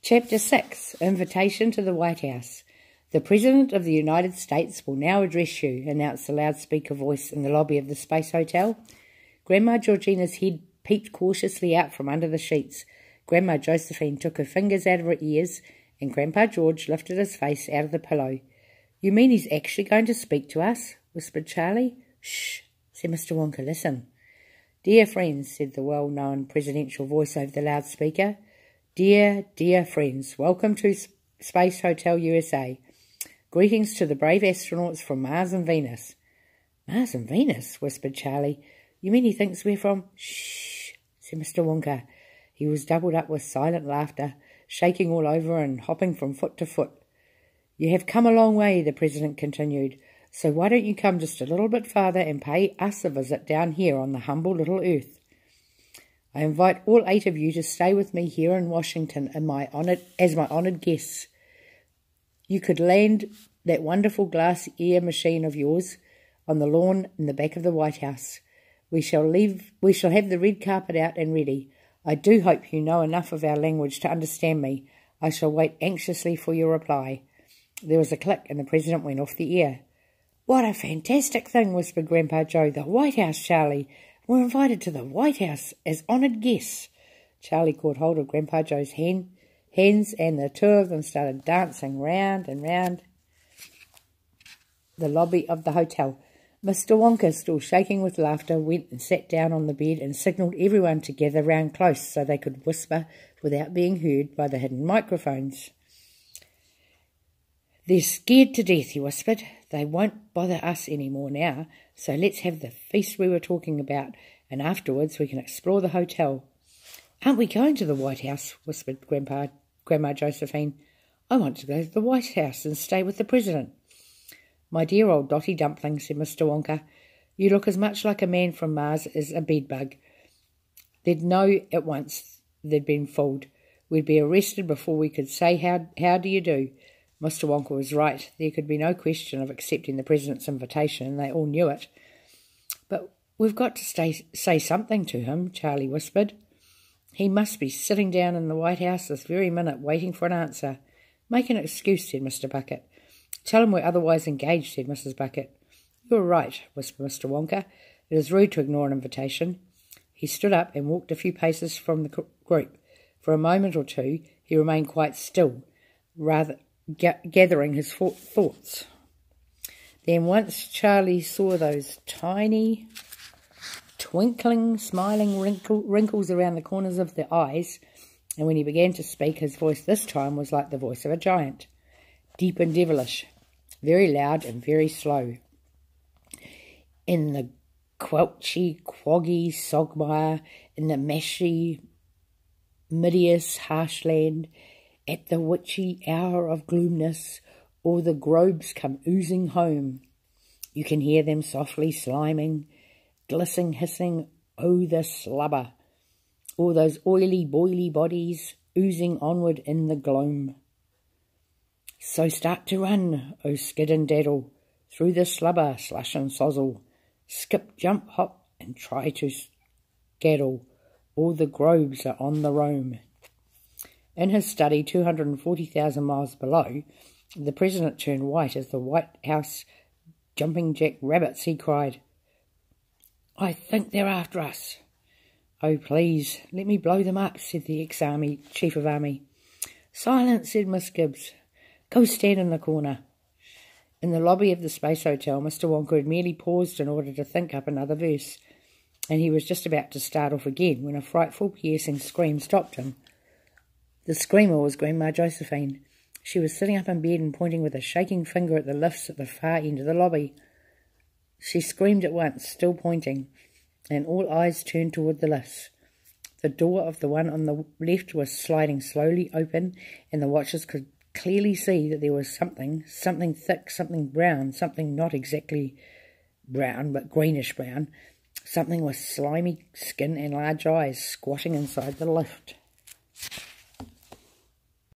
Chapter 6, Invitation to the White House. The President of the United States will now address you, announced the loudspeaker voice in the lobby of the Space Hotel. Grandma Georgina's head peeped cautiously out from under the sheets. Grandma Josephine took her fingers out of her ears, and Grandpa George lifted his face out of the pillow. "You mean he's actually going to speak to us?" whispered Charlie. "Shh," said Mr. Wonka, "listen." "Dear friends," said the well-known presidential voice over the loudspeaker. Dear, dear friends, welcome to Space Hotel USA. Greetings to the brave astronauts from Mars and Venus." "Mars and Venus?" whispered Charlie. "You mean he thinks we're from—" "Shh," said Mr. Wonka. He was doubled up with silent laughter, shaking all over and hopping from foot to foot. "You have come a long way," the President continued, "so why don't you come just a little bit farther and pay us a visit down here on the humble little Earth? I invite all 8 of you to stay with me here in Washington as my honoured guests. You could land that wonderful glass air machine of yours on the lawn in the back of the White House. We shall have the red carpet out and ready. I do hope you know enough of our language to understand me. I shall wait anxiously for your reply." There was a click and the President went off the air. "What a fantastic thing," whispered Grandpa Joe. "The White House, Charlie. We're invited to the White House as honoured guests." Charlie caught hold of Grandpa Joe's hands, and the 2 of them started dancing round and round the lobby of the hotel. Mr. Wonka, still shaking with laughter, went and sat down on the bed and signalled everyone to gather round close so they could whisper without being heard by the hidden microphones. "They're scared to death," he whispered. "They won't bother us any more now, so let's have the feast we were talking about, and afterwards we can explore the hotel." "Aren't we going to the White House?" whispered Grandma Josephine. "I want to go to the White House and stay with the President." "My dear old Dotty Dumpling," said Mr. Wonka, "you look as much like a man from Mars as a bedbug. They'd know at once they'd been fooled. We'd be arrested before we could say how do you do." Mr. Wonka was right. There could be no question of accepting the President's invitation, and they all knew it. "But we've got to say something to him," Charlie whispered. "He must be sitting down in the White House this very minute waiting for an answer." "Make an excuse," said Mr. Bucket. "Tell him we're otherwise engaged," said Mrs. Bucket. "You're right," whispered Mr. Wonka. "It is rude to ignore an invitation." He stood up and walked a few paces from the group. For a moment or two he remained quite still, rather gathering his thoughts. Then once Charlie saw those tiny, twinkling, smiling wrinkles around the corners of the eyes, and when he began to speak, his voice this time was like the voice of a giant, deep and devilish, very loud and very slow. "In the quelchy, quoggy Sogmire, in the mashy, midious harshland, at the witchy hour of gloomness, all the grobes come oozing home. You can hear them softly sliming, glissing, hissing, oh, the slubber. All those oily, boily bodies oozing onward in the gloam. So start to run, oh skid and daddle, through the slubber, slush and sozzle. Skip, jump, hop, and try to scaddle. All the grobes are on the roam." In his study 240,000 miles below, the President turned white as the White House jumping jack rabbits. He cried, "I think they're after us." "Oh, please, let me blow them up," said the Chief of Army. "Silence," said Miss Gibbs. "Go stand in the corner." In the lobby of the Space Hotel, Mr. Wonka had merely paused in order to think up another verse, and he was just about to start off again when a frightful, piercing scream stopped him. The screamer was Grandma Josephine. She was sitting up in bed and pointing with a shaking finger at the lifts at the far end of the lobby. She screamed at once, still pointing, and all eyes turned toward the lifts. The door of the one on the left was sliding slowly open, and the watchers could clearly see that there was something thick, something brown, something not exactly brown, but greenish brown, something with slimy skin and large eyes squatting inside the lift.